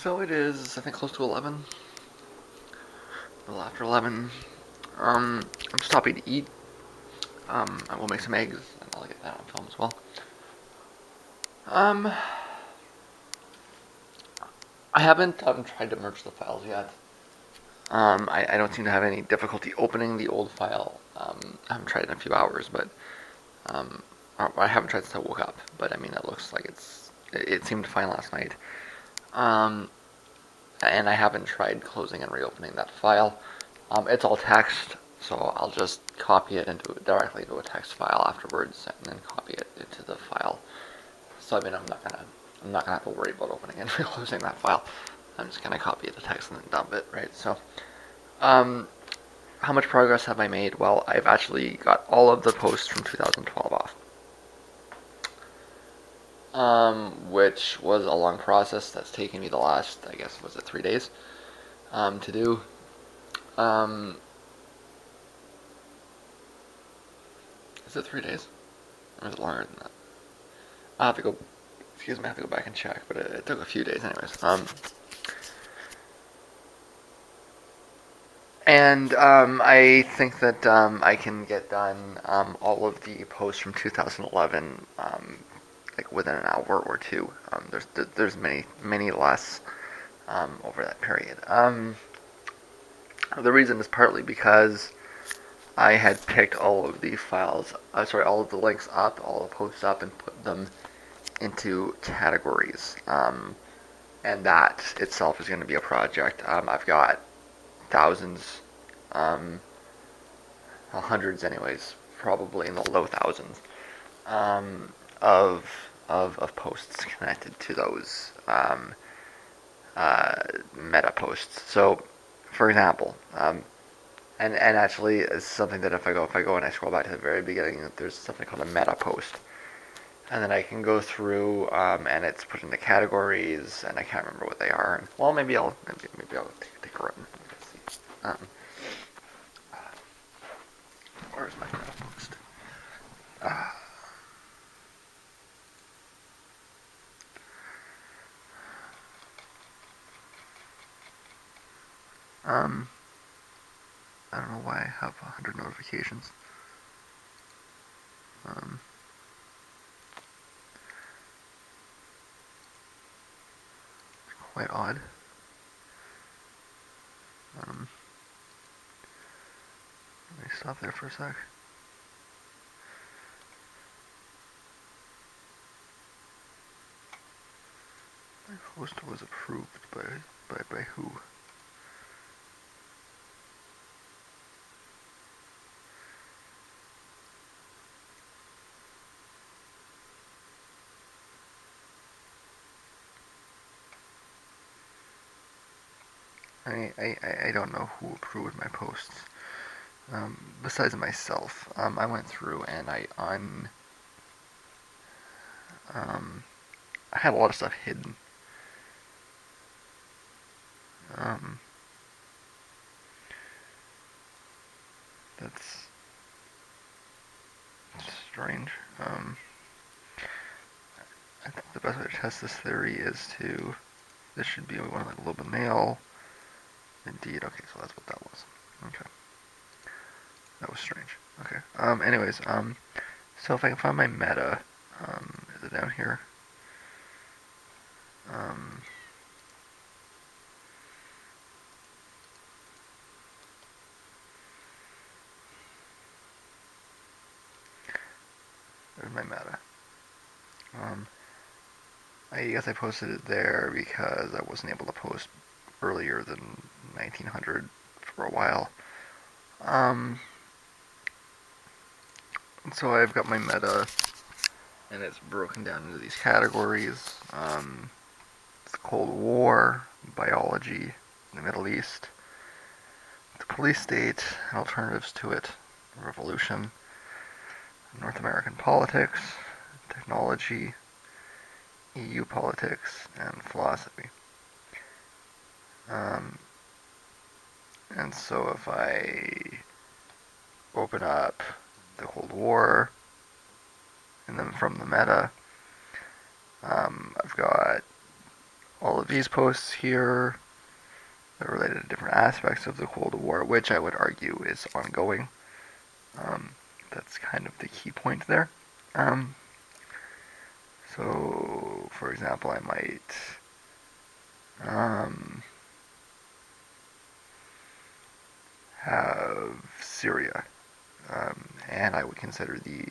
So it is, I think, close to 11. A little after 11. I'm stopping to eat. I will make some eggs, and I'll get that on film as well. Um, I haven't tried to merge the files yet. I don't seem to have any difficulty opening the old file. I haven't tried it in a few hours, but I haven't tried since I woke up. But I mean, it looks like it seemed fine last night. Um, and I haven't tried closing and reopening that file. It's all text, so I'll just copy it directly into a text file afterwards, and then copy it into the file. So I mean, I'm not gonna have to worry about opening and closing that file. I'm just gonna copy the text and then dump it, right? So, how much progress have I made? Well, I've actually got all of the posts from 2012 off, which was a long process. That's taken me the last, I guess, was it 3 days, to do. Um, is it 3 days? Or is it longer than that? I have to go, excuse me, I have to go back and check, but it took a few days anyways. I think that I can get done all of the posts from 2011 like within an hour or two. There's many less over that period. The reason is partly because I had picked all of the files, all of the links up, all the posts up, and put them into categories. And that itself is going to be a project. I've got thousands, um, hundreds, anyways, probably in the low thousands um, of, of posts connected to those uh, meta posts. So, for example, and actually, it's something that if I go and I scroll back to the very beginning, there's something called a meta post, and then I can go through and it's put into categories, and I can't remember what they are. And, well, maybe I'll take a run. Let's see. Where's my meta post? Um, I don't know why I have 100 notifications. Um, quite odd. Um, Let me stop there for a sec. My post was approved by who? I don't know who approved my posts. Besides myself, I went through and I had a lot of stuff hidden. Um, that's strange. I think the best way to test this theory is this should be one like Globe and Mail. Indeed, okay, so that's what that was. Okay. That was strange. Okay. Anyways, so if I can find my meta, is it down here? There's my meta. I guess I posted it there because I wasn't able to post earlier than 1900 for a while. So I've got my meta, and it's broken down into these categories. It's the Cold War, biology, the Middle East, the police state, alternatives to it, revolution, North American politics, technology, EU politics, and philosophy. And so if I open up the Cold War, and then from the meta, I've got all of these posts here that are related to different aspects of the Cold War, which I would argue is ongoing. That's kind of the key point there. So, for example, I might have Syria, and I would consider the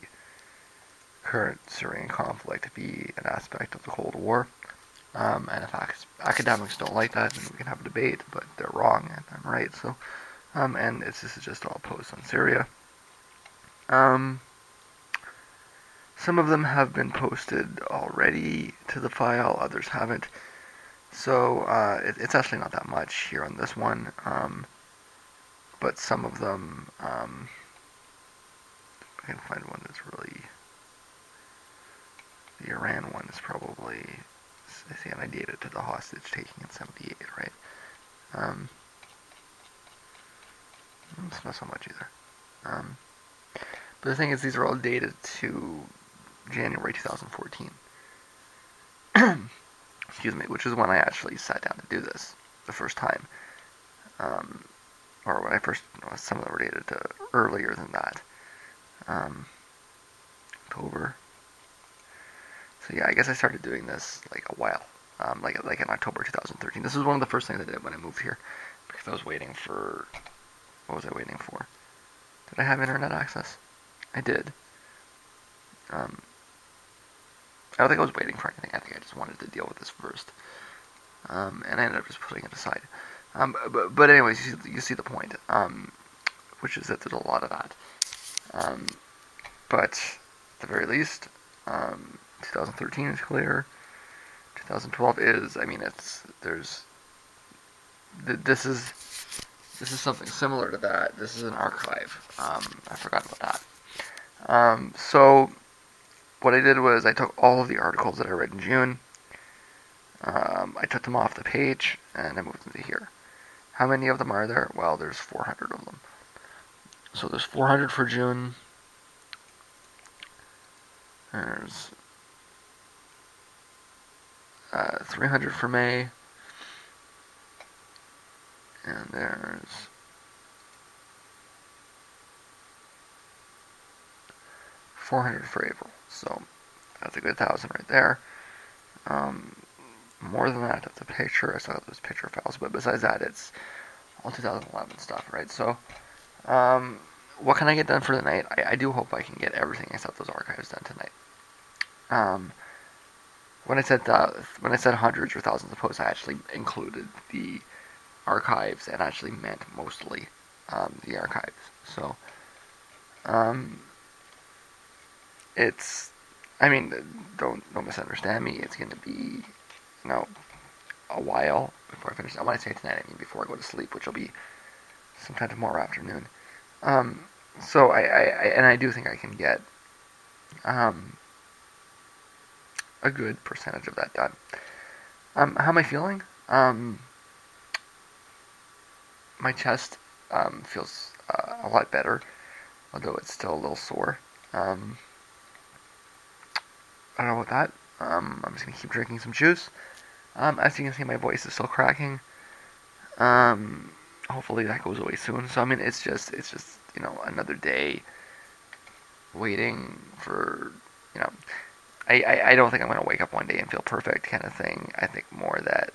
current Syrian conflict to be an aspect of the Cold War. And if academics don't like that, then we can have a debate, but they're wrong and I'm right. So, and this is just all posts on Syria. Some of them have been posted already to the file, others haven't. So it's actually not that much here on this one, but some of them, I can find one that's really, the Iran one is probably, see, and I dated it to the hostage taking in 78, right? It's not so much either. But the thing is, these are all dated to January 2014. Excuse me, which is when I actually sat down to do this the first time. Or when I first, some of them were dated to earlier than that. October. So yeah, I guess I started doing this like a while, like in October 2013. This is one of the first things I did when I moved here, because I was waiting for, what was I waiting for? Did I have internet access? I did. I don't think I was waiting for anything. I think I just wanted to deal with this first, and I ended up just putting it aside. But anyways, you see the point, which is that there's a lot of that. But at the very least, 2013 is clear. 2012 is. I mean, this is something similar to that. This is an archive. I forgot about that. So what I did was I took all of the articles that I read in June. I took them off the page and I moved them to here. How many of them are there? Well, there's 400 of them. So there's 400 for June. There's 300 for May. And there's 400 for April. So that's a good 1,000 right there. More than that, that's a picture. I still have those picture files, but besides that, it's all 2011 stuff, right? So, what can I get done for the night? I do hope I can get everything except those archives done tonight. When I said hundreds or thousands of posts, I actually included the archives and actually meant mostly the archives. So, it's, I mean, don't misunderstand me. It's going to be, a while before I finish. When I say tonight, I mean before I go to sleep, which will be sometime tomorrow afternoon. So I do think I can get a good percentage of that done. How am I feeling? My chest feels a lot better, although it's still a little sore. I don't know about that. I'm just going to keep drinking some juice. As you can see, my voice is still cracking. Hopefully that goes away soon. So I mean, it's just another day waiting for I don't think I'm gonna wake up one day and feel perfect kind of thing. I think more that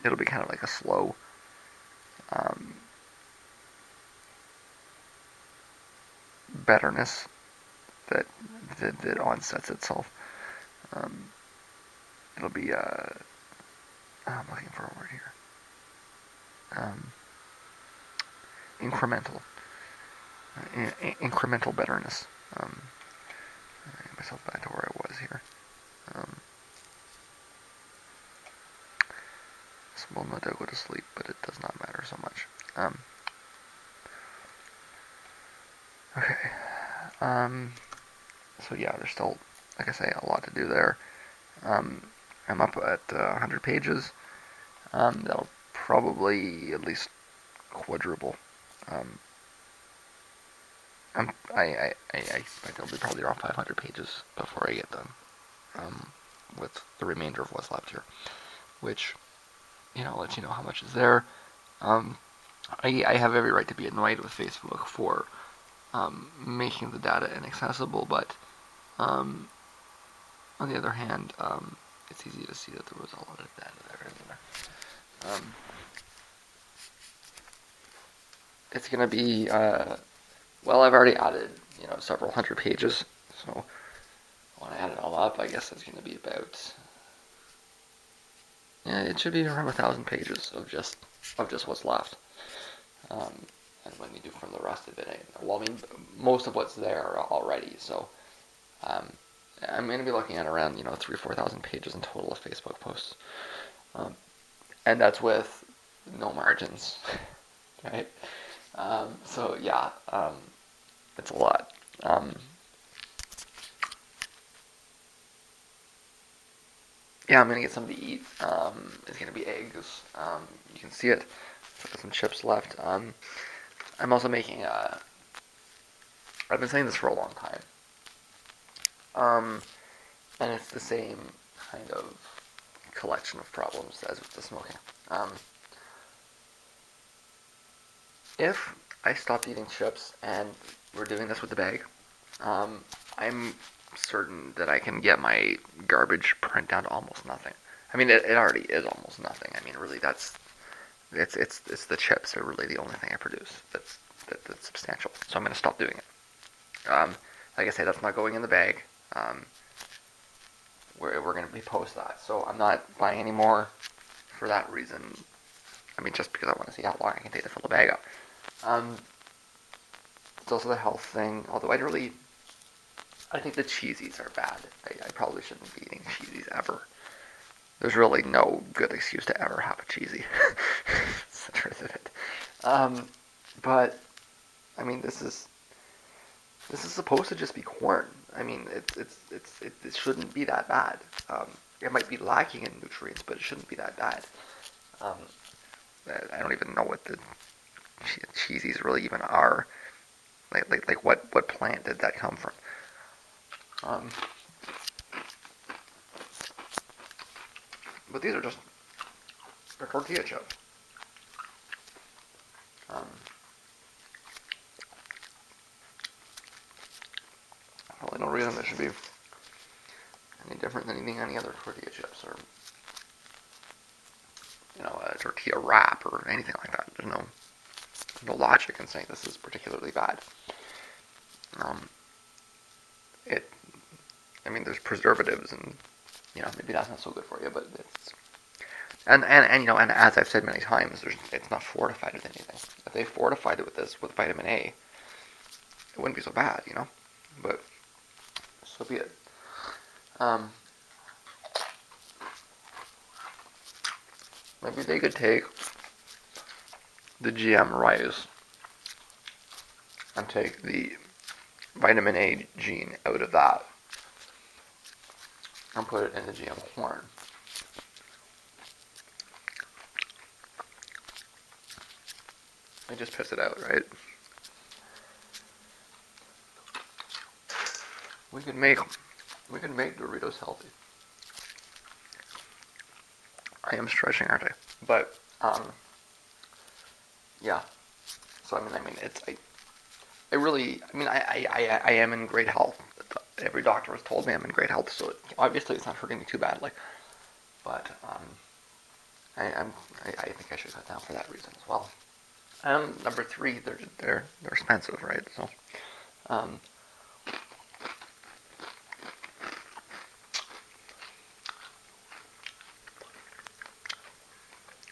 it'll be kind of like a slow betterness that onsets itself. It'll be I'm looking for a word here. Incremental. Incremental betterness. I'll get myself back to where I was here. So will no doubt go to sleep, but it does not matter so much. Okay. So yeah, there's still, like I say, a lot to do there. I'm up at 100 pages. That'll probably at least quadruple I expect it'll be probably around 500 pages before I get done, with the remainder of what's left here, which, I'll let you know how much is there. Um, I have every right to be annoyed with Facebook for making the data inaccessible, but on the other hand, it's easy to see that there was a lot of data there, isn't there? It's going to be, well, I've already added, several hundred pages, so when I add it all up, I guess it's going to be about, yeah, it should be around 1,000 pages of just what's left. And when we do from the rest of it, well, I mean, most of what's there already, so I'm going to be looking at around, 3,000-4,000 pages in total of Facebook posts. And that's with no margins, right? So yeah, it's a lot. Yeah, I'm gonna get something to eat. It's gonna be eggs. You can see it. I've got some chips left. I'm also making I've been saying this for a long time. And it's the same kind of collection of problems as with the smoking. If I stopped eating chips and we're doing this with the bag, I'm certain that I can get my garbage print down to almost nothing. I mean, it already is almost nothing. I mean, really, it's the chips are really the only thing I produce that's substantial. So I'm going to stop doing it. Like I say, that's not going in the bag. We're going to repost that. So I'm not buying any more for that reason. I mean, just because I want to see how long I can take to fill the bag up. It's also the health thing, although I think the cheesies are bad. I probably shouldn't be eating cheesies ever. There's really no good excuse to ever have a cheesy. It's the truth of it. But, I mean, this is supposed to just be corn. I mean, it shouldn't be that bad. It might be lacking in nutrients, but it shouldn't be that bad. I don't even know what the cheesies really even are. Like what plant did that come from? But these are just they're tortilla chips. Probably no reason they should be any different than eating any other tortilla chips or a tortilla wrap or anything like that. There's no logic in saying this is particularly bad. I mean, there's preservatives and maybe that's not so good for you, but it's and as I've said many times, it's not fortified with anything. If they fortified it with vitamin A, it wouldn't be so bad, But so be it. Maybe they could take the GM rice and take the vitamin A gene out of that and put it in the GM corn. And just piss it out, right? We could make Doritos healthy. I am stretching, aren't I? But yeah. So I mean, I am in great health. Every doctor has told me I'm in great health, so obviously it's not hurting me too badly. But I think I should cut down for that reason as well. Number 3, they're expensive, right? So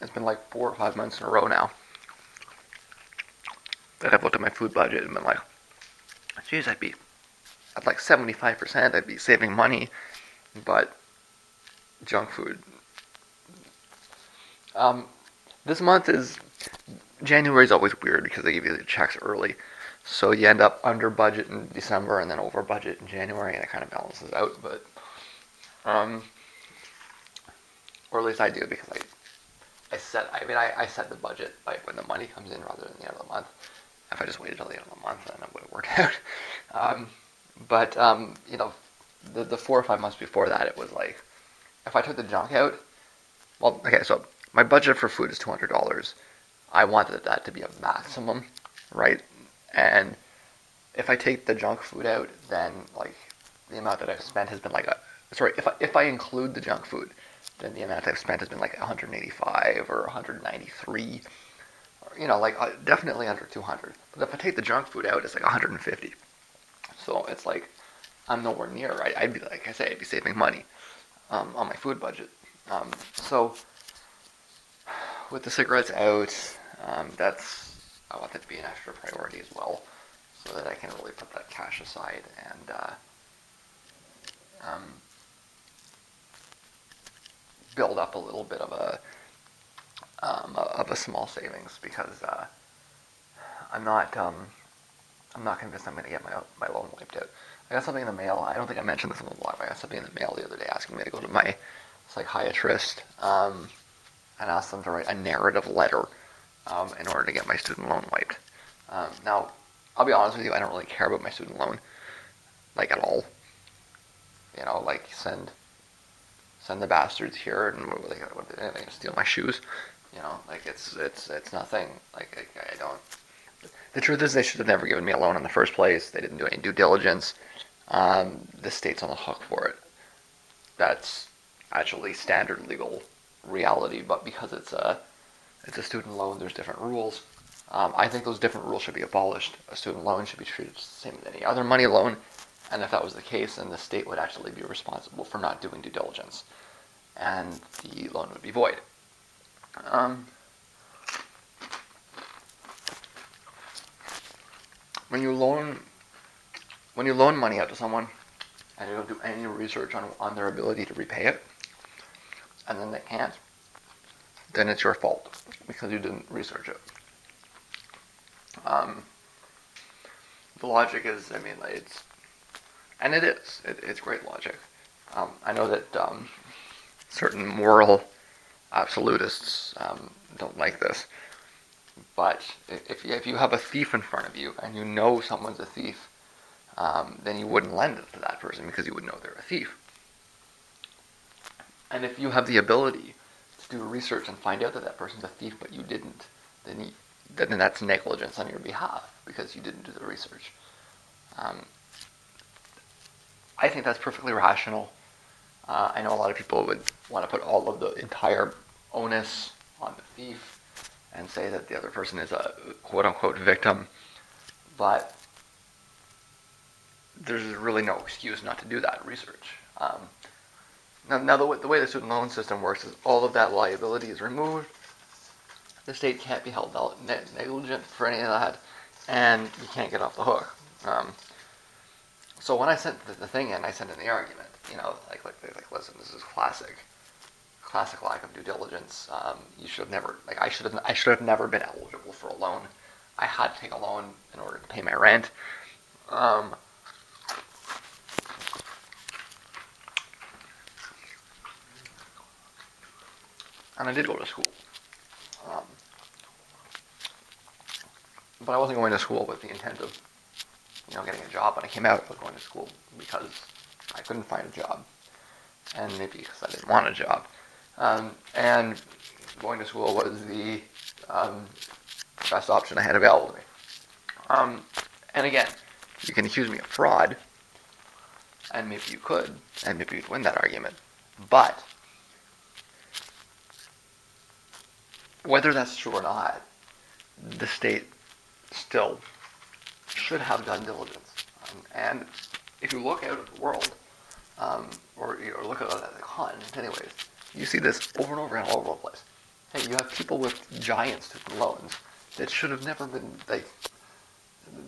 it's been like 4 or 5 months in a row now that I've looked at my food budget and been like, geez, at like 75%, I'd be saving money, but junk food. This month January is always weird because they give you the checks early, so you end up under budget in December and then over budget in January, and it kind of balances out. But, or at least I do because I set the budget like when the money comes in rather than the end of the month. If I just waited till the end of the month, then it would have worked out. But you know, the 4 or 5 months before that, it was like, if I took the junk out, well, okay, so my budget for food is $200. I wanted that to be a maximum, right? And if I take the junk food out, then like the amount that I've spent has been like if I include the junk food, then the amount I've spent has been like 185 or 193, or, you know, like definitely under 200. But if I take the junk food out, it's like 150. So it's like I'm nowhere near. I'd be, like I say, I'd be saving money on my food budget. So with the cigarettes out, I want that to be an extra priority as well, so that I can really put that cash aside and build up a little bit of a small savings, because I'm not convinced I'm going to get my loan wiped out. I got something in the mail. I don't think I mentioned this in the blog. I got something in the mail the other day asking me to go to my psychiatrist and ask them to write a narrative letter in order to get my student loan wiped. Now, I'll be honest with you, I don't really care about my student loan, like, at all. You know, like, send the bastards here, and what they're going to steal my shoes. You know, like, it's nothing. Like, I don't. The truth is, they should have never given me a loan in the first place. They didn't do any due diligence. The state's on the hook for it. That's actually standard legal reality, but because it's a student loan, there's different rules. I think those different rules should be abolished. A student loan should be treated the same as any other money loan, and if that was the case, then the state would actually be responsible for not doing due diligence, and the loan would be void. When you loan money out to someone and you don't do any research on their ability to repay it, and then they can't, then it's your fault because you didn't research it. The logic is, I mean, it's great logic. I know that certain moral absolutists don't like this, but if you have a thief in front of you and you know someone's a thief, then you wouldn't lend it to that person because you would know they're a thief. And if you have the ability to do research and find out that that person's a thief but you didn't, then that's negligence on your behalf because you didn't do the research. I think that's perfectly rational. I know a lot of people would want to put all of the entire onus on the thief and say that the other person is a quote-unquote victim, but there's really no excuse not to do that research. Now the way the student loan system works is all of that liability is removed. The state can't be held negligent for any of that, and you can't get off the hook. So when I sent the thing in, I sent in the argument. You know, like listen, this is classic lack of due diligence. You should have never, I should have never been eligible for a loan. I had to take a loan in order to pay my rent. And I did go to school. But I wasn't going to school with the intent of, getting a job. When I came out, I was going to school because I couldn't find a job. And maybe because I didn't want a job. And going to school was the best option I had available to me. And again, you can accuse me of fraud, and maybe you could, and maybe you'd win that argument. But whether that's true or not, the state still should have done diligence. And if you look out at the world, or look at the continent anyways, you see this over and over and all over the place. Hey, you have people with giant student loans that should have never been,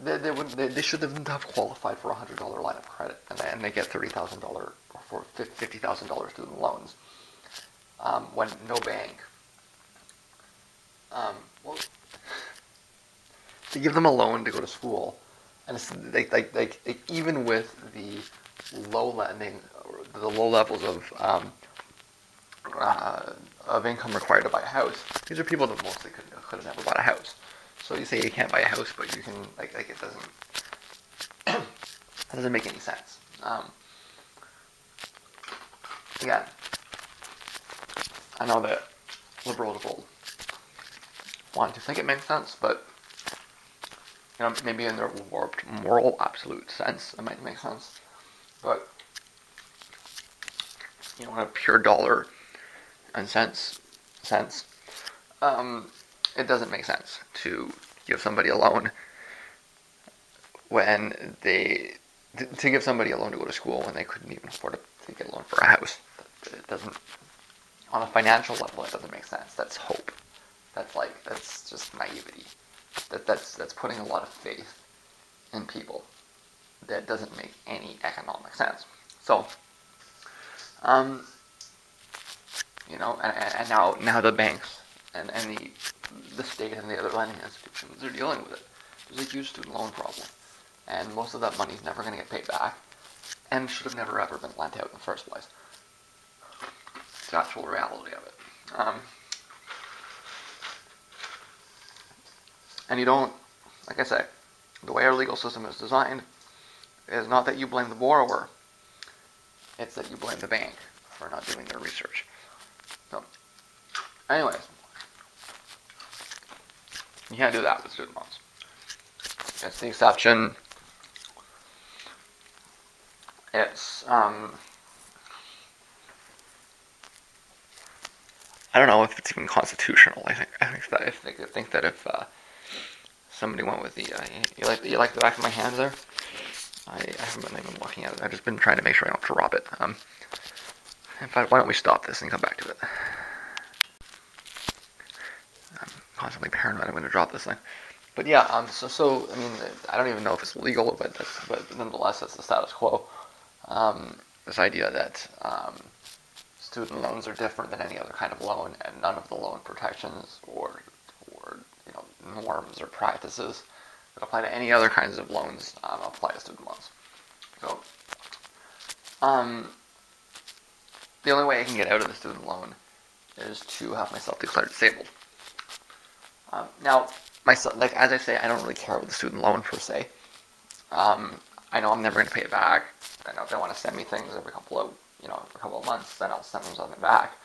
they shouldn't have qualified for a $100 line of credit, and they get $30,000 or $50,000 student loans, when no bank, to give them a loan to go to school, and it's even with the low lending, the low levels of income required to buy a house, these are people that mostly could have never bought a house. So you say you can't buy a house, but you can, like it doesn't, that doesn't make any sense. Again, I know that liberals will want to think it makes sense, but maybe in their warped moral absolute sense, it might make sense. But in a pure dollar and sense, it doesn't make sense to give somebody a loan when to give somebody a loan to go to school when they couldn't even afford to get a loan for a house. It doesn't, on a financial level, it doesn't make sense. That's hope. That's just naivety. That's putting a lot of faith in people. That doesn't make any economic sense. So, and now the banks and the state and the other lending institutions are dealing with it. There's a huge student loan problem, and most of that money is never going to get paid back, and should have never ever been lent out in the first place. It's the actual reality of it. And you don't, like I say, the way our legal system is designed is not that you blame the borrower, it's that you blame the bank for not doing their research. So, anyways, you can't do that with student loans. It's the exception. It's, I don't know if it's even constitutional. I think that if somebody went with the, you like the back of my hand there? I haven't been even looking at it. I've just been trying to make sure I don't drop it. In fact, why don't we stop this and come back to it? I'm constantly paranoid I'm going to drop this thing. But yeah, so I mean, I don't even know if it's legal, but nonetheless, that's the status quo. This idea that student loans are different than any other kind of loan, and none of the loan protections or norms or practices that apply to any other kinds of loans apply to student loans. So, the only way I can get out of the student loan is to have myself declared disabled. Now, as I say, I don't really care about the student loan per se. I know I'm never going to pay it back. I know if they want to send me things every couple of months, then I'll send them something back.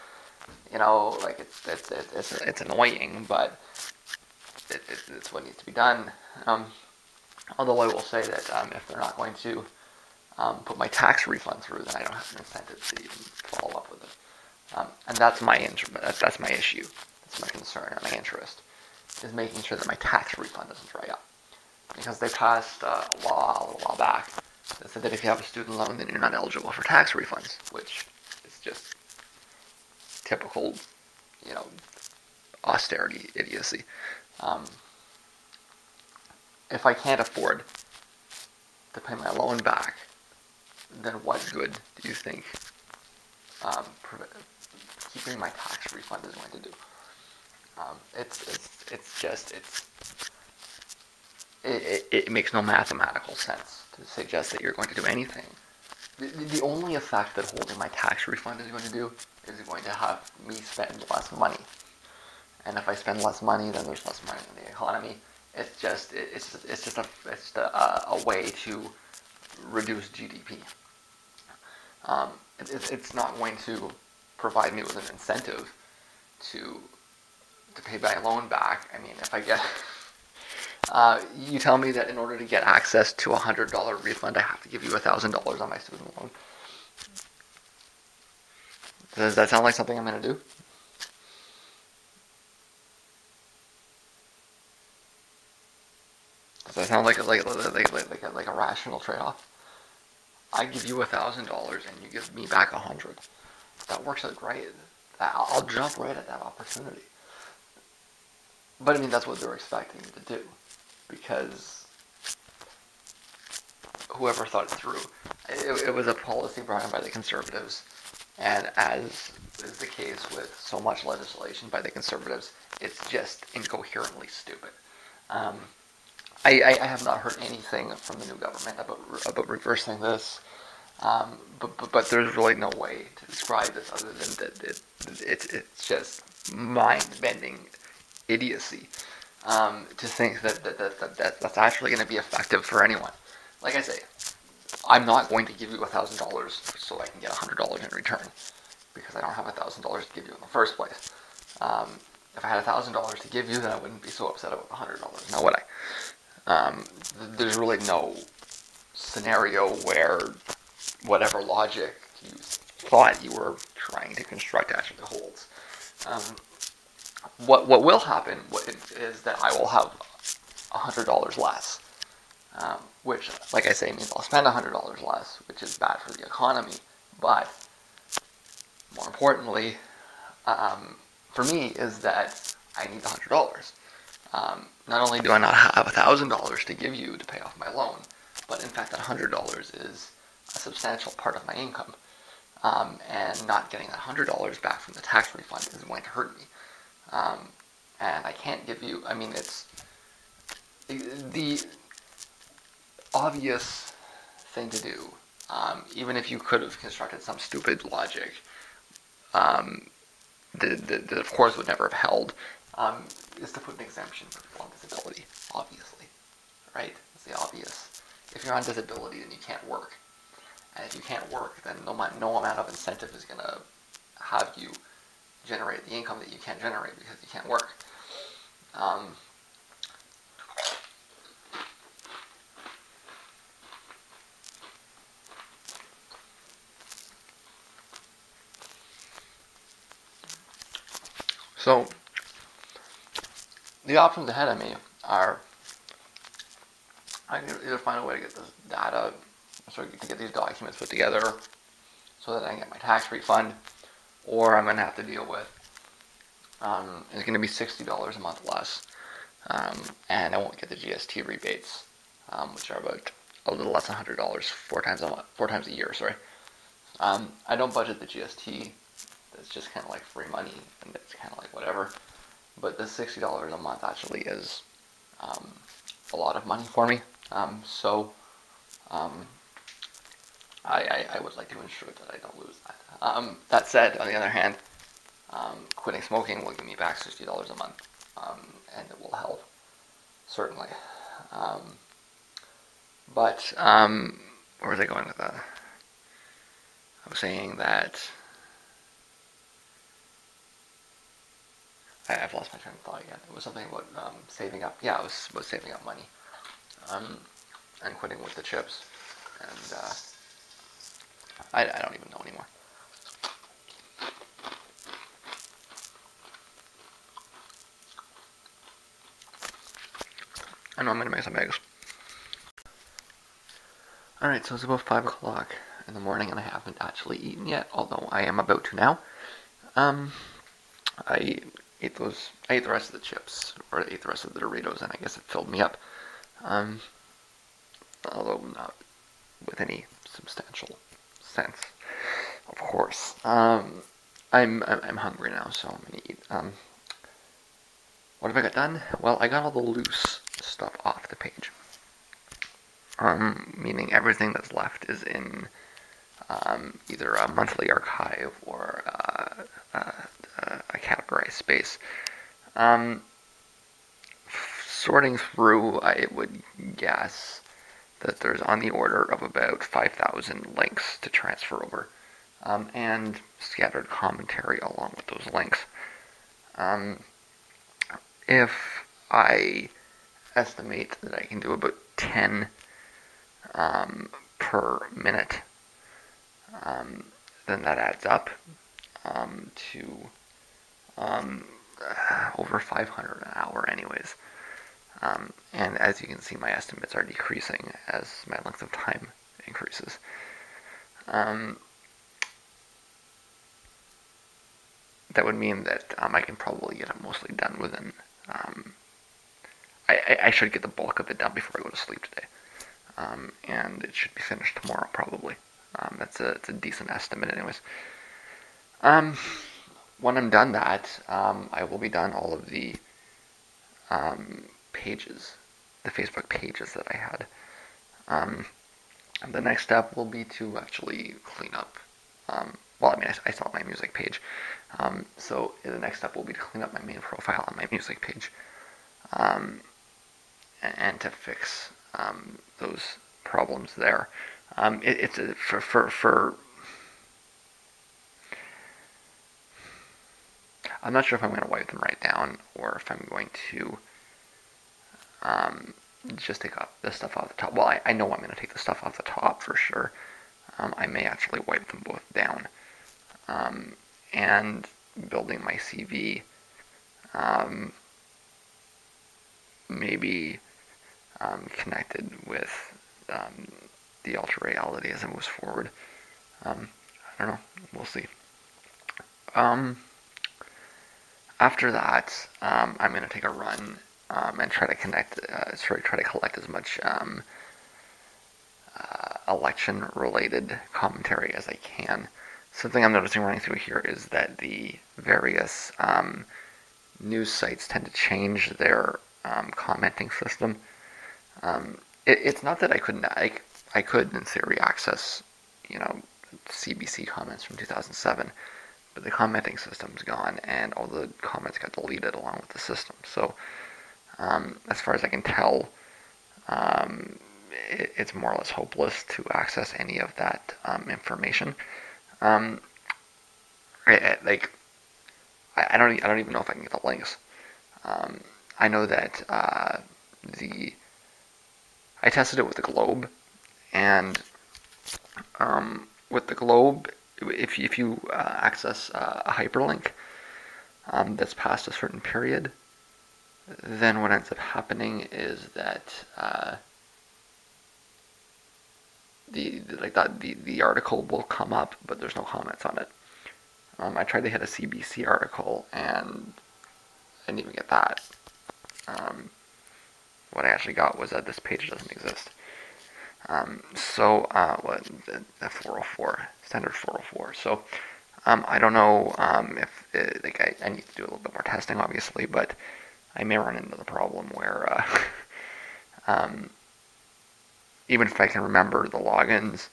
It's annoying, but it's what needs to be done. Although I will say that if they're not going to put my tax refund through, then I don't have an incentive to even follow up with it. And that's my that's my issue. That's my concern and my interest, is making sure that my tax refund doesn't dry up. Because they passed a law a little while back that said that if you have a student loan, then you're not eligible for tax refunds, which is just typical, austerity idiocy. If I can't afford to pay my loan back, then what good do you think keeping my tax refund is going to do? It makes no mathematical sense to suggest that you're going to do anything. The only effect that holding my tax refund is going to do is going to have me spend less money. And if I spend less money, then there's less money in the economy. It's just a way to reduce GDP. It's not going to provide me with an incentive to pay my loan back. I mean, if I get you tell me that in order to get access to $100 refund, I have to give you $1,000 on my student loan. Does that sound like something I'm going to do? Does that sound like a rational trade-off? I give you $1,000 and you give me back $100. That works out great. I'll jump right at that opportunity. But I mean, that's what they're expecting me to do, because whoever thought it through, it was a policy brought in by the Conservatives, and as is the case with so much legislation by the Conservatives, it's just incoherently stupid. I have not heard anything from the new government about reversing this, but there's really no way to describe this other than that it's just mind-bending idiocy. to think that's actually going to be effective for anyone. Like I say, I'm not going to give you $1,000 so I can get $100 in return, because I don't have $1,000 to give you in the first place. If I had $1,000 to give you, then I wouldn't be so upset about the $100. Now would I? There's really no scenario where whatever logic you thought you were trying to construct actually holds. Um, what will happen is that I will have $100 less, which, like I say, means I'll spend $100 less, which is bad for the economy. But more importantly, for me, is that I need the $100. Not only do I not have $1,000 to give you to pay off my loan, but in fact that $100 is a substantial part of my income. And not getting that $100 back from the tax refund is going to hurt me. And I can't give you, I mean, it's the obvious thing to do, even if you could have constructed some stupid logic that of course would never have held, is to put an exemption for people on disability, obviously, right? It's the obvious. If you're on disability, then you can't work. And if you can't work, then no amount of incentive is going to have you generate the income that you can't generate because you can't work. So, the options ahead of me are I can either find a way to get this data, so to get these documents put together so that I can get my tax refund, or I'm going to have to deal with it's going to be $60 a month less, and I won't get the GST rebates, which are about a little less than $100 4 times a year. Sorry, I don't budget the GST. It's just kind of like free money, and it's kind of like whatever. But the $60 a month actually is a lot of money for me. So I would like to ensure that I don't lose that. That said, on the other hand, quitting smoking will give me back $60 a month, and it will help, certainly. But where was I going with that? I was saying that I've lost my train of thought again. It was something about saving up. Yeah, it was about saving up money, and quitting with the chips. And I don't even know anymore. I know I'm gonna make some eggs. Alright, so it's about 5 o'clock in the morning and I haven't actually eaten yet, although I am about to now. I ate the rest of the chips, or I ate the rest of the Doritos, and I guess it filled me up. Although not with any substantial sense, of course. I'm hungry now, so I'm gonna eat. What have I got done? Well, I got all the loose stuff off the page. Meaning everything that's left is in either a monthly archive or a categorized space. Sorting through, I would guess that there's on the order of about 5,000 links to transfer over, and scattered commentary along with those links. If I estimate that I can do about 10 per minute, then that adds up to over 500 an hour anyways. And as you can see, my estimates are decreasing as my length of time increases. That would mean that I can probably get it mostly done within... I should get the bulk of it done before I go to sleep today. And it should be finished tomorrow, probably. It's a decent estimate anyways. When I'm done that, I will be done all of the pages, the Facebook pages that I had. The next step will be to actually clean up, well, I mean, I still have my music page. So the next step will be to clean up my main profile on my music page. um, and to fix those problems there. It's for I'm not sure if I'm going to wipe them right down or if I'm going to um, just take the stuff off the top. Well, I know I'm going to take the stuff off the top for sure. I may actually wipe them both down. And building my CV, maybe connected with the ultra reality as it moves forward. I don't know. We'll see. Um, After that, I'm going to take a run and try to try to collect as much election-related commentary as I can. Something I'm noticing running through here is that the various news sites tend to change their commenting system. It's not that I couldn't. I could, in theory, access, CBC comments from 2007, but the commenting system's gone, and all the comments got deleted along with the system. So, as far as I can tell, it's more or less hopeless to access any of that information. I don't even know if I can get the links. I know that I tested it with the Globe, and with the Globe, if you access a hyperlink that's past a certain period, then what ends up happening is that the article will come up, but there's no comments on it. I tried to hit a CBC article, and I didn't even get that. What I actually got was that this page doesn't exist. What the 404 standard 404. So I don't know if I need to do a little bit more testing, obviously, but I may run into the problem where even if I can remember the logins,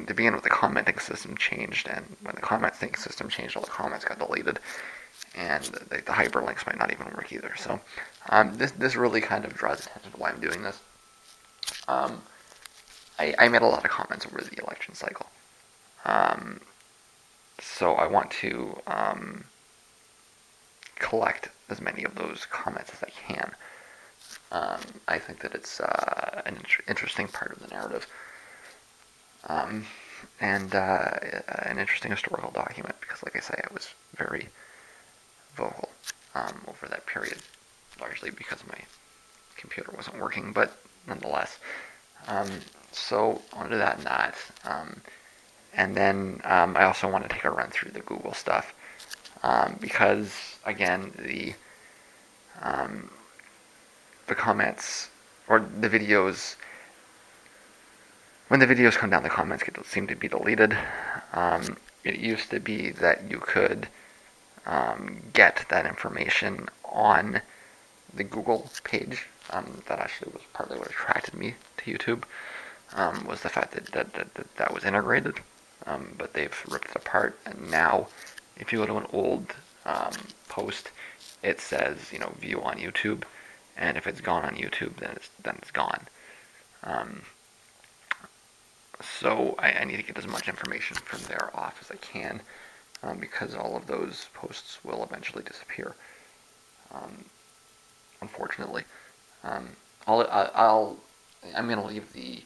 to begin with, the commenting system changed, and when the commenting system changed, all the comments got deleted, and the hyperlinks might not even work either. So this really kind of draws attention to why I'm doing this. I made a lot of comments over the election cycle, so I want to collect as many of those comments as I can. I think that it's an interesting part of the narrative, and an interesting historical document, because, like I say, I was very vocal over that period, largely because my computer wasn't working, but nonetheless. So I'll do that and that. And then I also want to take a run through the Google stuff, because, again, the comments, or the videos, when the videos come down, the comments seem to be deleted. It used to be that you could get that information on the Google page. That actually was partly what attracted me to YouTube, was the fact that was integrated. But they've ripped it apart, and now if you go to an old post, it says, view on YouTube, and if it's gone on YouTube, then it's gone. So I need to get as much information from there off as I can, because all of those posts will eventually disappear, unfortunately. I'm going to leave the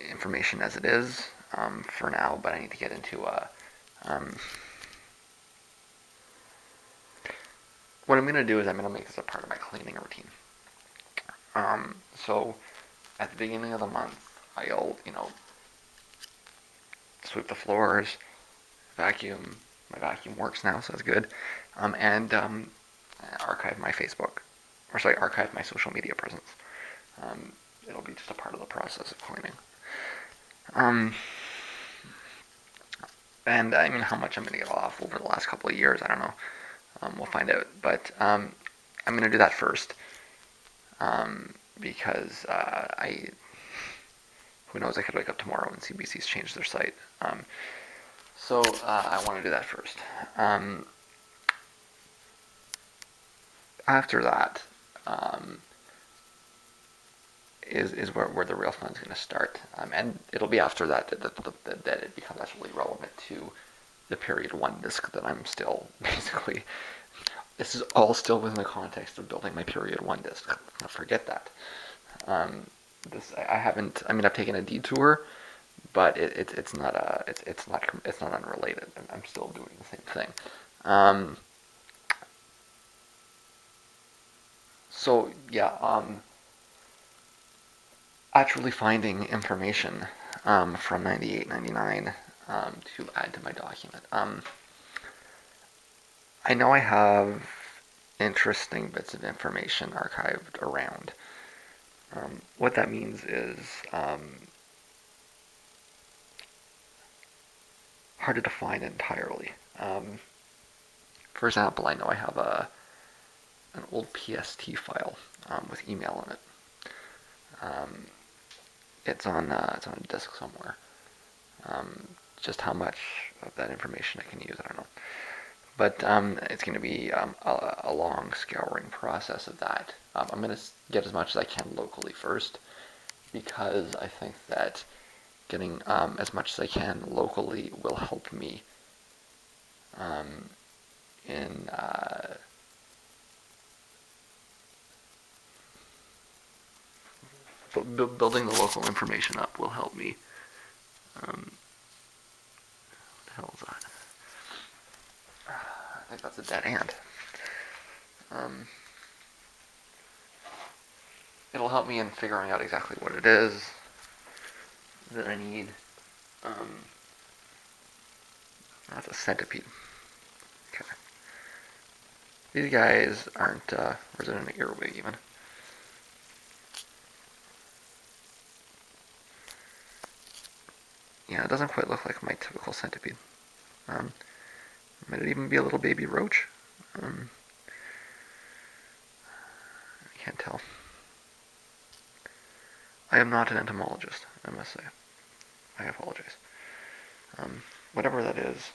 information as it is for now, but I need to get into what I'm going to do is I'm going to make this a part of my cleaning routine. So at the beginning of the month, I'll, sweep the floors, vacuum. My vacuum works now, so that's good. And archive my archive my social media presence. It'll be just a part of the process of cleaning. And how much I'm going to get off over the last couple of years, I don't know. We'll find out. But I'm going to do that first, because who knows, I could wake up tomorrow and CBC's changed their site. So I want to do that first. After that is where the real fun is going to start, and it'll be after that that it becomes actually relevant to the period 1 disk that I'm still basically. This is all still within the context of building my period 1 disk. Don't forget that. I haven't. I mean, I've taken a detour, but it's not unrelated. I'm still doing the same thing. So yeah, actually finding information from 98, 99 to add to my document. I know I have interesting bits of information archived around. What that means is hard to define entirely. For example, I know I have an old PST file with email in it. It's on a disk somewhere. Just how much of that information I can use, I don't know. But it's going to be a long scouring process of that. I'm going to get as much as I can locally first, because I think that getting as much as I can locally will help me in building the local information up will help me. What the hell is that? I think that's a dead ant. It'll help me in figuring out exactly what it is that I need. That's a centipede. Okay. These guys aren't resident earwig even. Yeah, it doesn't quite look like my typical centipede. Might it even be a little baby roach? I can't tell. I am not an entomologist, I must say. I apologize. Whatever that is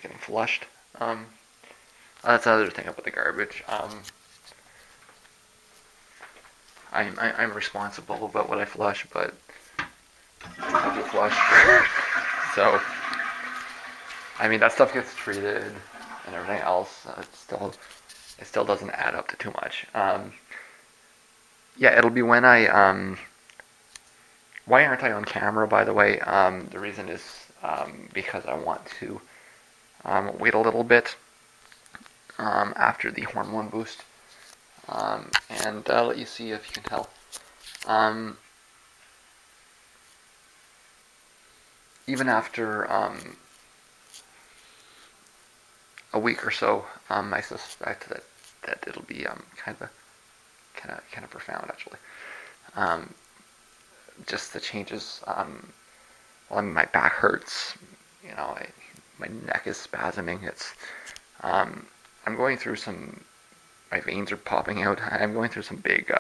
getting flushed. That's another thing about the garbage. I'm responsible about what I flush, but I do flush. So, I mean, that stuff gets treated and everything else. It still doesn't add up to too much. Yeah, it'll be when I. Why aren't I on camera, by the way? The reason is because I want to wait a little bit after the hormone boost and let you see if you can tell. Even after a week or so, I suspect that it'll be kind of profound, actually. Just the changes. Well, I mean, my back hurts. You know, my neck is spasming. I'm going through some. My veins are popping out. I'm going through some big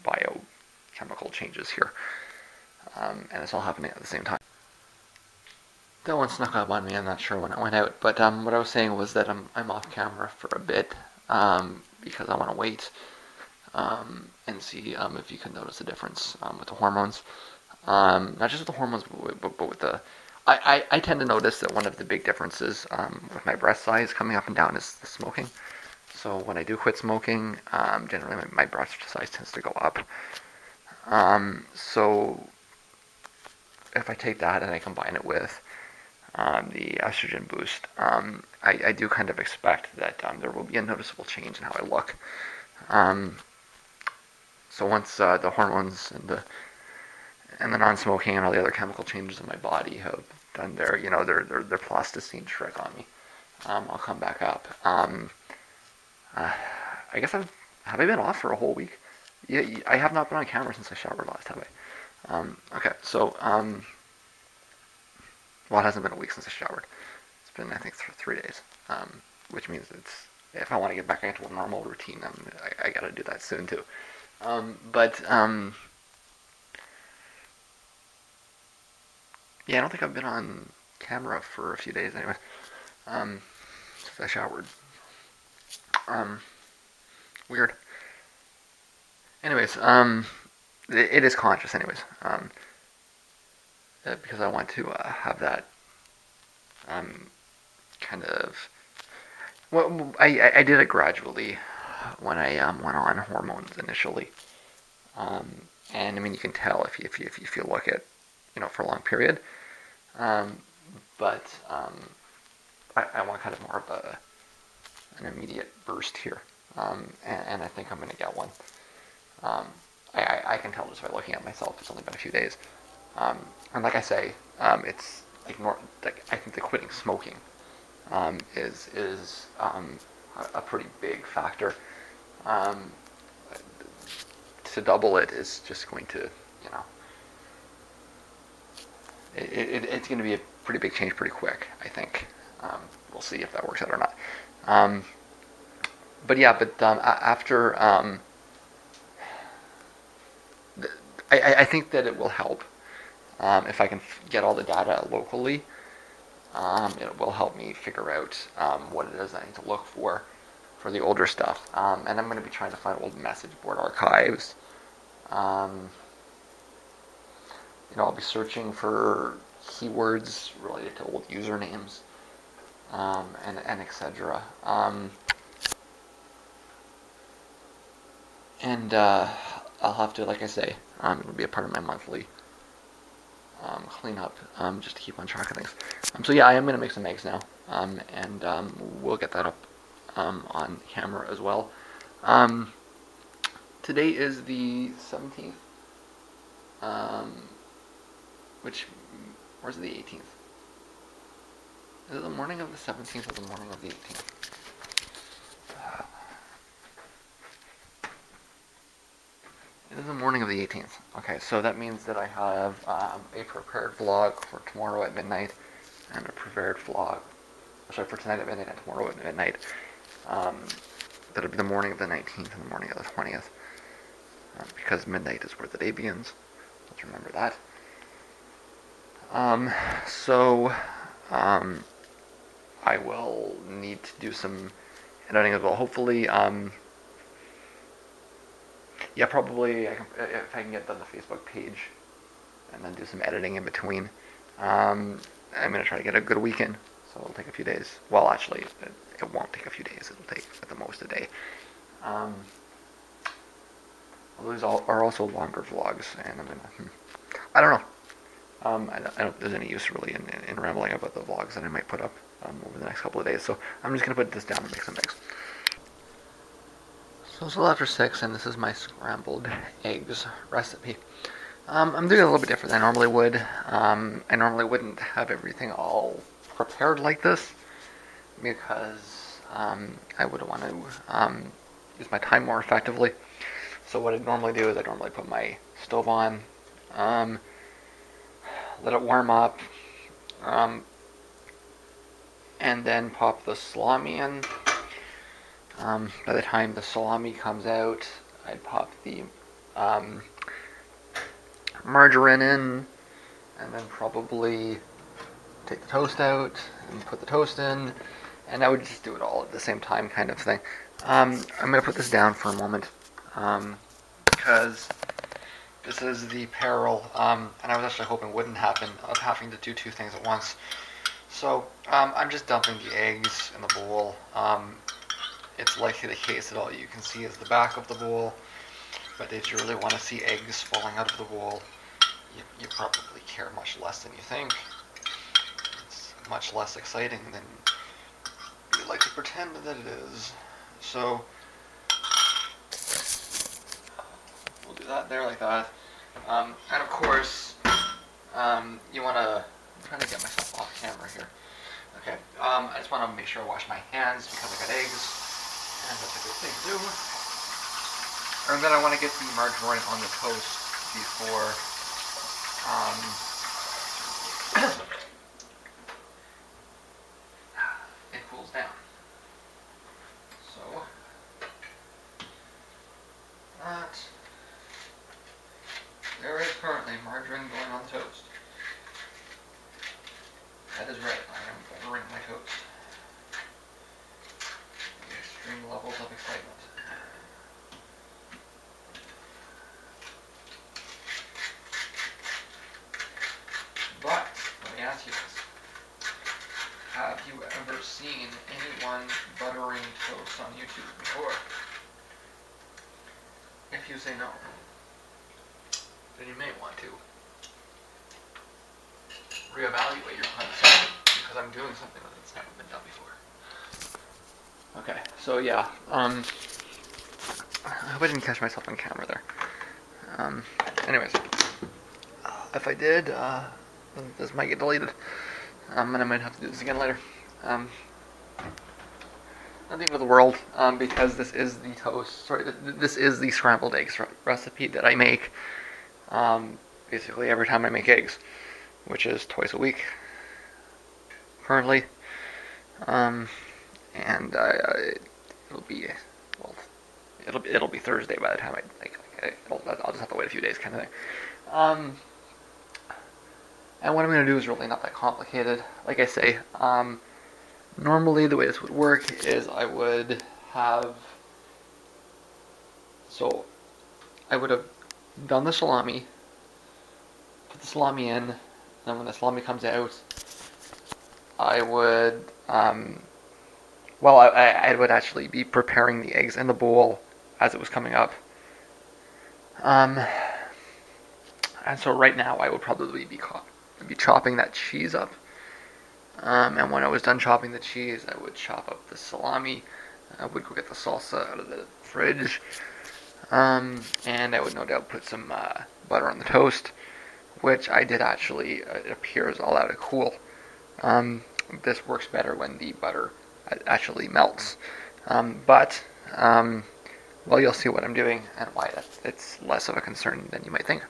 biochemical changes here, and it's all happening at the same time. That one snuck up on me. I'm not sure when it went out, but what I was saying was that I'm off camera for a bit because I want to wait and see if you can notice a difference with the hormones. Not just with the hormones, but with the. I tend to notice that one of the big differences with my breast size coming up and down is the smoking. So when I do quit smoking, generally my breast size tends to go up. So if I take that and I combine it with the estrogen boost, I do kind of expect that there will be a noticeable change in how I look. So once the hormones and the non-smoking and all the other chemical changes in my body have done their plasticine trick on me, I'll come back up. I guess have I been off for a whole week? Yeah, I have not been on camera since I showered last, have I? Okay, so well, it hasn't been a week since I showered. It's been, I think, 3 days, which means if I want to get back into a normal routine, I got to do that soon too. Yeah, I don't think I've been on camera for a few days anyway. Since I showered. Weird. Anyways, it is conscious anyways. Because I want to have that kind of. Well, I did it gradually when I went on hormones initially, and I mean you can tell if you look at for a long period, but I want kind of more of an immediate burst here, and I think I'm going to get one. I can tell just by looking at myself. It's only been a few days, and like I say, it's like I think the quitting smoking is a pretty big factor. To double it is just going to it's going to be a pretty big change pretty quick. I think we'll see if that works out or not. But yeah, after I think that it will help if I can get all the data locally. It will help me figure out what it is I need to look for the older stuff. And I'm going to be trying to find old message board archives. I'll be searching for keywords related to old usernames and etc. And I'll have to, like I say, it'll be a part of my monthly cleanup, just to keep on track of things. So yeah, I am going to make some eggs now, and we'll get that up on camera as well. Today is the 17th, or is it the 18th? Is it the morning of the 17th or the morning of the 18th? It is the morning of the 18th. Okay, so that means that I have a prepared vlog for tomorrow at midnight, and a prepared vlog, sorry, for tonight at midnight and tomorrow at midnight. That'll be the morning of the 19th and the morning of the 20th, because midnight is where the day begins. Let's remember that. So I will need to do some editing as well. Hopefully, yeah, probably if I can get done the Facebook page and then do some editing in between. I'm going to try to get a good weekend, so it'll take a few days. Well, actually, it won't take a few days. It'll take at the most a day. Those are also longer vlogs, and I'm going to, I don't know. I don't think there's any use really in rambling about the vlogs that I might put up over the next couple of days, so I'm just going to put this down and make some eggs. So it's a little after 6, and this is my scrambled eggs recipe. I'm doing it a little bit different than I normally would. I normally wouldn't have everything all prepared like this, because I would want to use my time more effectively. So what I'd normally do is I'd normally put my stove on, let it warm up, and then pop the salami in. By the time the salami comes out, I'd pop the margarine in, and then probably take the toast out and put the toast in, and I would just do it all at the same time, kind of thing. I'm going to put this down for a moment, because this is the peril, and I was actually hoping wouldn't happen, of having to do two things at once. So I'm just dumping the eggs in the bowl. It's likely the case that all you can see is the back of the bowl, but if you really want to see eggs falling out of the bowl, you probably care much less than you think. It's much less exciting than you like to pretend that it is. So we'll do that there like that. And of course, you want to, I'm trying to get myself off camera here. Okay, I just want to make sure I wash my hands because I got eggs. And that's a good thing to do. And then I want to get the margarine on the toast before it cools down. So that there is currently margarine going on the toast. That is right, I am buttering my toast. The extreme levels of excitement. But, let me ask you this. Have you ever seen anyone buttering toast on YouTube before? If you say no, then you may want to reevaluate your concept, because I'm doing something that's never been done before. Okay, so yeah, I hope I didn't catch myself on camera there. Anyways, if I did, this might get deleted, and I might have to do this again later. Not the end of the world, because this is the toast, this is the scrambled eggs recipe that I make, basically every time I make eggs, which is twice a week, currently, and it'll be Thursday by the time I'll just have to wait a few days, kind of thing. And what I'm going to do is really not that complicated. Like I say, normally the way this would work is I would have done the salami, put the salami in, and then when the salami comes out, I would, I would actually be preparing the eggs in the bowl as it was coming up. And so right now I would probably be chopping that cheese up. And when I was done chopping the cheese, I would chop up the salami. I would go get the salsa out of the fridge. And I would no doubt put some butter on the toast, which I did actually, it appears, allow to cool. This works better when the butter actually melts. Well, you'll see what I'm doing and why it's less of a concern than you might think.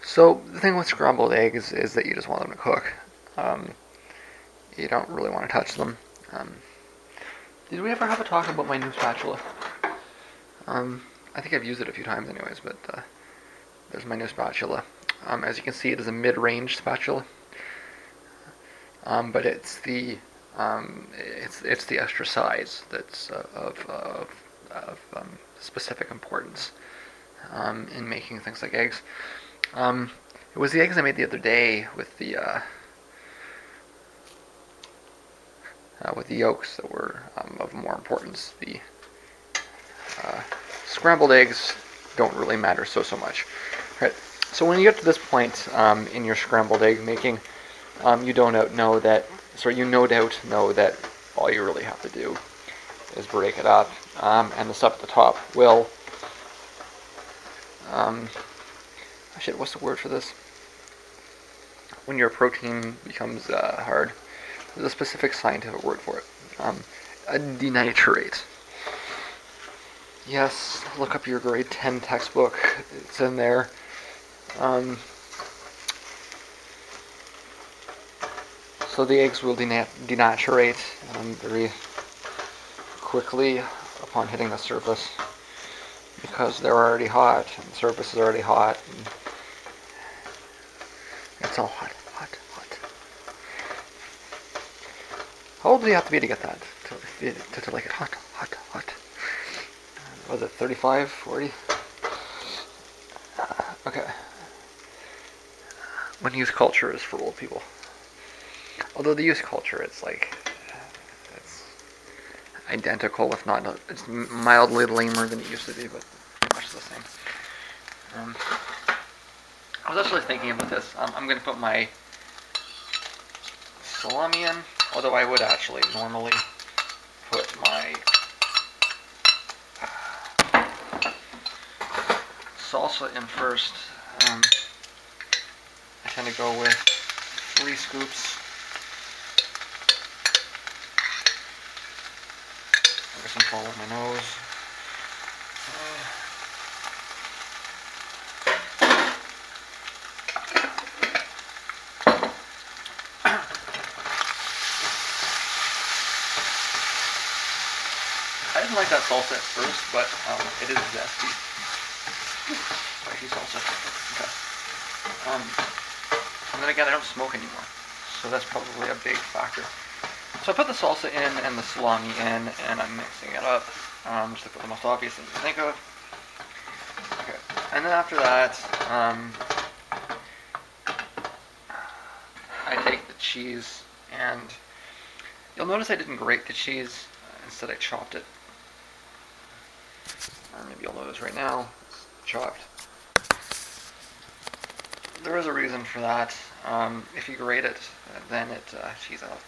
So the thing with scrambled eggs is that you just want them to cook. You don't really want to touch them. Did we ever have a talk about my new spatula? I think I've used it a few times anyways, but there's my new spatula. As you can see, it is a mid-range spatula, but it's the extra size that's of specific importance in making things like eggs. It was the eggs I made the other day with the yolks that were of more importance. The scrambled eggs don't really matter so much. Right. So when you get to this point in your scrambled egg making, you no doubt know that all you really have to do is break it up, and the stuff at the top will. What's the word for this? When your protein becomes hard, there's a specific scientific word for it. A denaturate. Yes, look up your grade 10 textbook. It's in there. So the eggs will denaturate very quickly upon hitting the surface, because they're already hot, and the surface is already hot, and it's all hot. How old do you have to be to get that? To like it hot? Was it 35, 40? Okay. When youth culture is for old people. Although the youth culture, it's identical, if not, it's mildly lamer than it used to be, but pretty much the same. I was actually thinking about this. I'm going to put my salami in, although I would actually normally put my salsa in first. I tend to go with 3 scoops. I guess I'm falling with my nose. I didn't like that salsa at first, but it is zesty. Spicy salsa. And then again, I don't smoke anymore, so that's probably a big factor. So I put the salsa in and the salami in, and I'm mixing it up. Just to put the most obvious thing you can think of. Okay, and then after that, I take the cheese, and you'll notice I didn't grate the cheese. Instead, I chopped it. Or maybe you'll notice right now, it's chopped. There is a reason for that. If you grate it, then cheese out.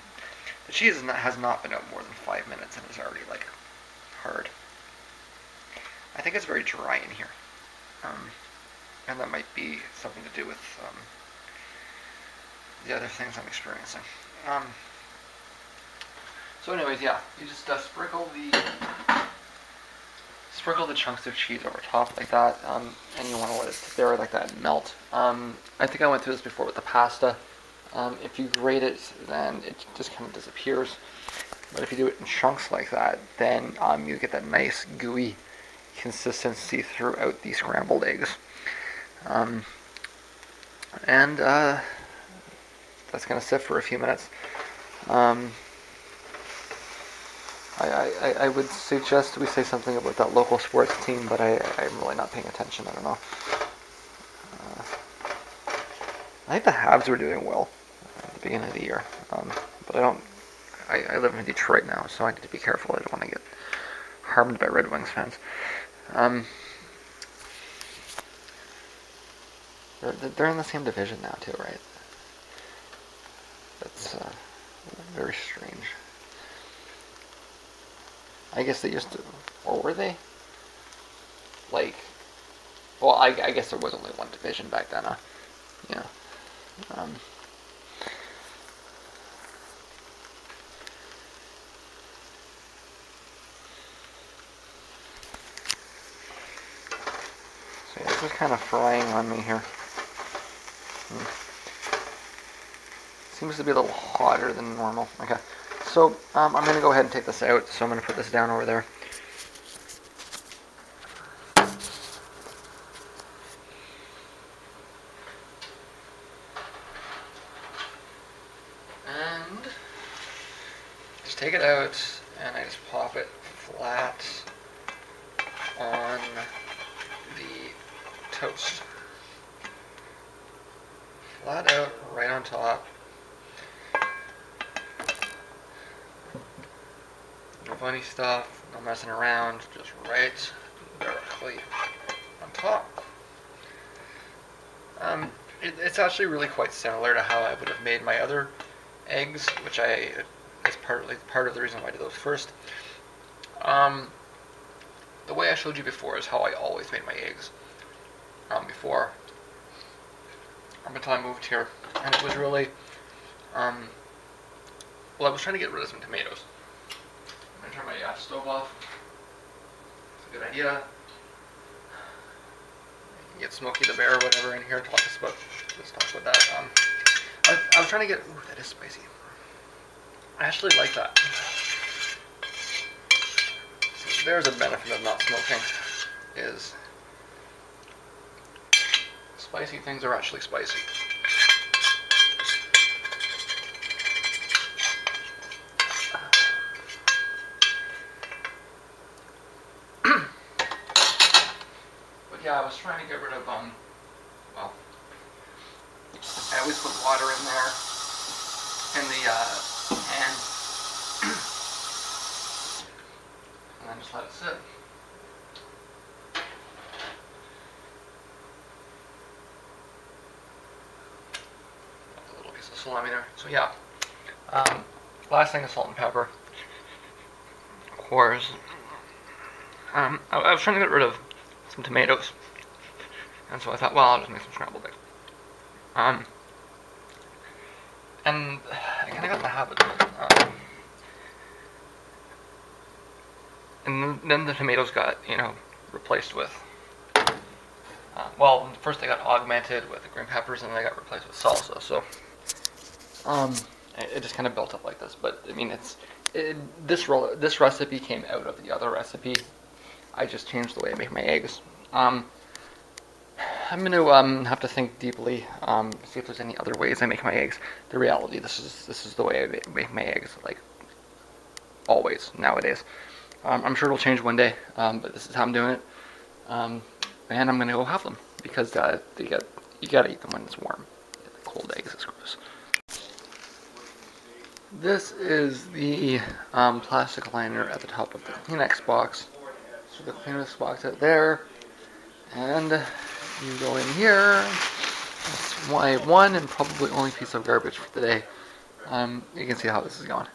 The cheese has not been out more than 5 minutes and is already like hard. I think it's very dry in here, and that might be something to do with the other things I'm experiencing. So anyways, yeah, you just sprinkle the chunks of cheese over top like that, and you want to let it sit there like that and melt. I think I went through this before with the pasta. If you grate it, then it just kind of disappears. But if you do it in chunks like that, then you get that nice gooey consistency throughout the scrambled eggs. And that's going to sit for a few minutes. I would suggest we say something about that local sports team, but I'm really not paying attention. I don't know. I think the Habs were doing well at the beginning of the year, but I live in Detroit now, so I need to be careful. I don't want to get harmed by Red Wings fans. They're in the same division now too, right? That's very strange. I guess they used to, or were they? Like, well, I guess there was only one division back then, huh? Yeah. So yeah, this is kind of frying on me here. Seems to be a little hotter than normal. Okay. So I'm going to go ahead and take this out, so I'm going to put this down over there. And just take it out, and I just pop it flat on the toast. Flat out, right on top. No funny stuff, no messing around, just right directly on top. It's actually really quite similar to how I would have made my other eggs, which is part of the reason why I did those first. The way I showed you before is how I always made my eggs before, until I moved here, and it was really, well, I was trying to get rid of some tomatoes. I'm going to turn my stove off. It's a good idea. You can get Smokey the Bear or whatever in here to talk about that. I was trying to get, ooh, that is spicy. I actually like that. So there's a benefit of not smoking, is spicy things are actually spicy. Yeah, I was trying to get rid of, well, I always put water in there, in the pan, and then just let it sit. A little piece of salami there. So yeah, last thing is salt and pepper. Of course, I was trying to get rid of some tomatoes, and so I thought, well, I'll just make some scrambled eggs. And I kind of got in the habit of it. And then the tomatoes got, replaced with, well, first they got augmented with the green peppers, and then they got replaced with salsa. So, it just kind of built up like this. But I mean, this recipe came out of the other recipe. I just changed the way I make my eggs. I'm going to have to think deeply, see if there's any other ways I make my eggs. The reality, this is the way I make my eggs, like always nowadays. I'm sure it'll change one day, but this is how I'm doing it. And I'm gonna go have them because you gotta eat them when it's warm. The cold eggs is gross. This is the plastic liner at the top of the Kleenex box. So the Kleenex box out there, and you go in here. That's my one and probably only piece of garbage for the day. You can see how this is going.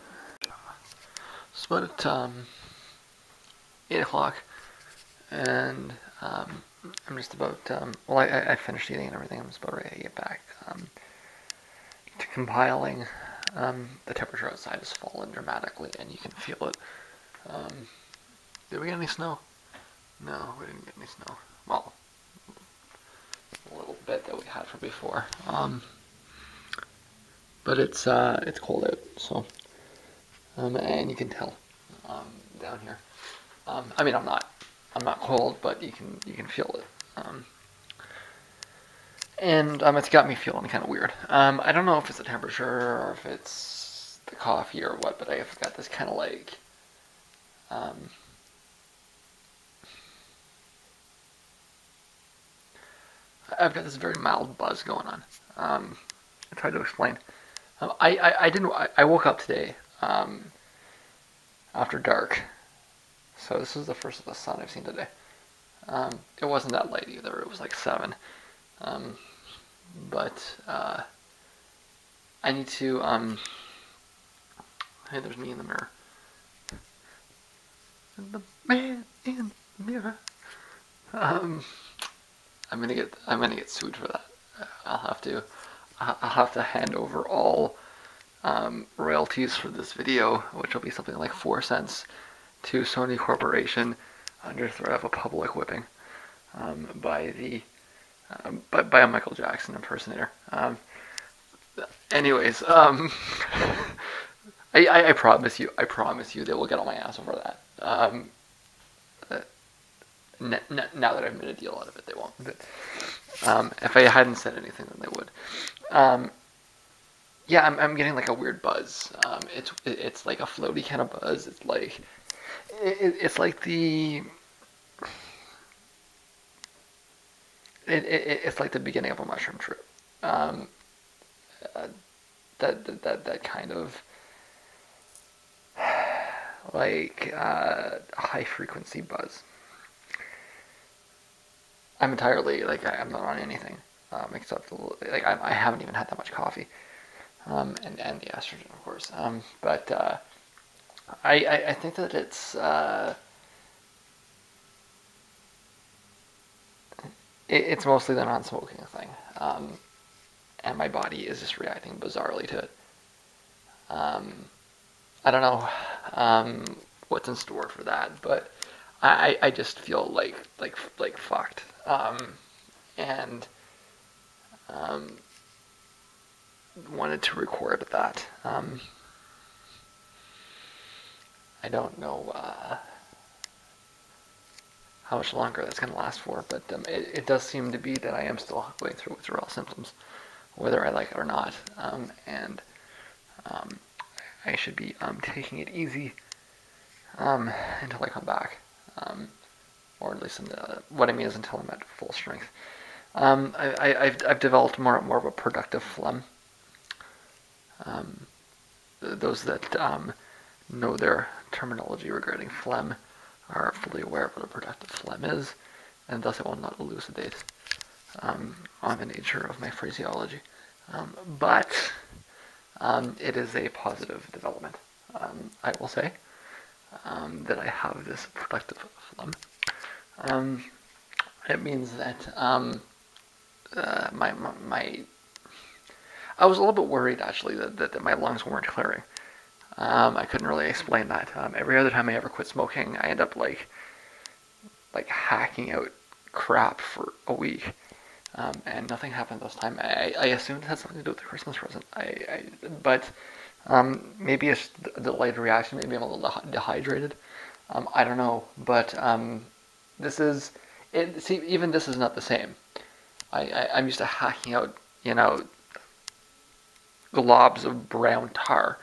It's about at 8 o'clock, and I'm just about, well, I finished eating and everything. I'm just about ready to get back to compiling. The temperature outside has fallen dramatically, and you can feel it. Did we get any snow? No, we didn't get any snow. Well, a little bit that we had from before. But it's cold out, so and you can tell down here. I mean, I'm not cold, but you can feel it. And it's got me feeling kind of weird. I don't know if it's the temperature or if it's the coffee or what, but I've got this kind of like I've got this very mild buzz going on. I tried to explain. I woke up today after dark, so this is the first of the sun I've seen today. It wasn't that late either. It was like 7. But I need to. Hey, there's me in the mirror. The man in the mirror. I'm gonna get sued for that. I'll have to hand over all royalties for this video, which will be something like 4 cents, to Sony Corporation under threat of a public whipping by a Michael Jackson impersonator. Anyways, I promise you they will get on my ass over that. Now that I've made a deal out of it, they won't. But if I hadn't said anything, then they would. Yeah, I'm getting like a weird buzz. It's like a floaty kind of buzz. It's like it's like the it's like the beginning of a mushroom trip. That kind of like high frequency buzz. I'm entirely like I'm not on anything except like I haven't even had that much coffee, and the estrogen, of course. But I think that it's mostly the non-smoking thing, and my body is just reacting bizarrely to it. I don't know what's in store for that, but I just feel like fucked, and wanted to record that. I don't know how much longer that's going to last for, but it does seem to be that I am still going through withdrawal symptoms, whether I like it or not, and I should be taking it easy until I come back, or at least what I mean is until I'm at full strength. I've developed more of a productive phlegm. Those that know their terminology regarding phlegm are fully aware of what a productive phlegm is, and thus I will not elucidate on the nature of my phraseology. But it is a positive development, I will say, that I have this productive phlegm. It means that I was a little bit worried actually that my lungs weren't clearing. I couldn't really explain that. Every other time I ever quit smoking, I end up like hacking out crap for a week, and nothing happened this time. I assumed it had something to do with the Christmas present. But maybe it's a delayed reaction. Maybe I'm a little dehydrated. I don't know. But this is it. See, even this is not the same. I'm used to hacking out, globs of brown tar.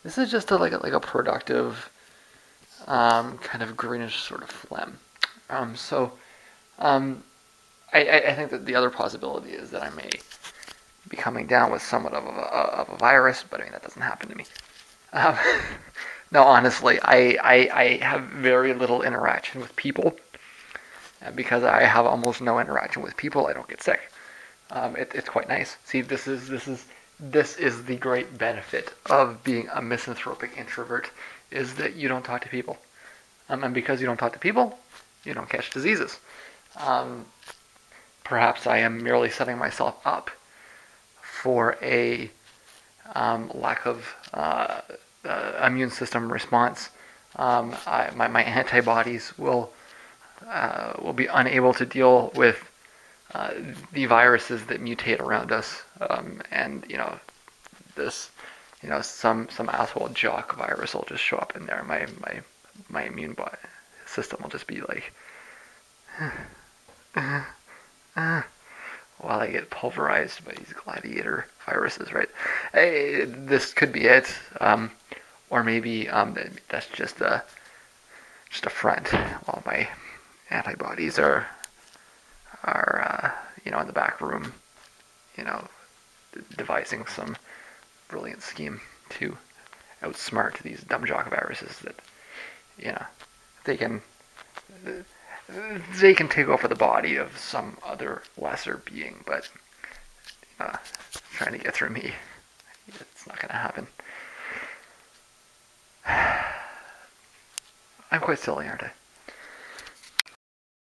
This is just like a productive, kind of greenish sort of phlegm. So um, I think that the other possibility is that I may be coming down with somewhat of a virus, but I mean that doesn't happen to me. Um, no, honestly, I have very little interaction with people, and because I have almost no interaction with people, I don't get sick. It's quite nice. See, this is the great benefit of being a misanthropic introvert, is that you don't talk to people, and because you don't talk to people, you don't catch diseases. Um, Perhaps I am merely setting myself up for a lack of immune system response. My antibodies will be unable to deal with the viruses that mutate around us, and this, some asshole jock virus will just show up in there. My immune system will just be like, while I get pulverized by these gladiator viruses, right? Hey, this could be it, or maybe that's just a front, while my antibodies are in the back room, you know, devising some brilliant scheme to outsmart these dumb jock viruses that, you know, they can they can take over the body of some other lesser being, but trying to get through me, it's not going to happen. I'm quite silly, aren't I?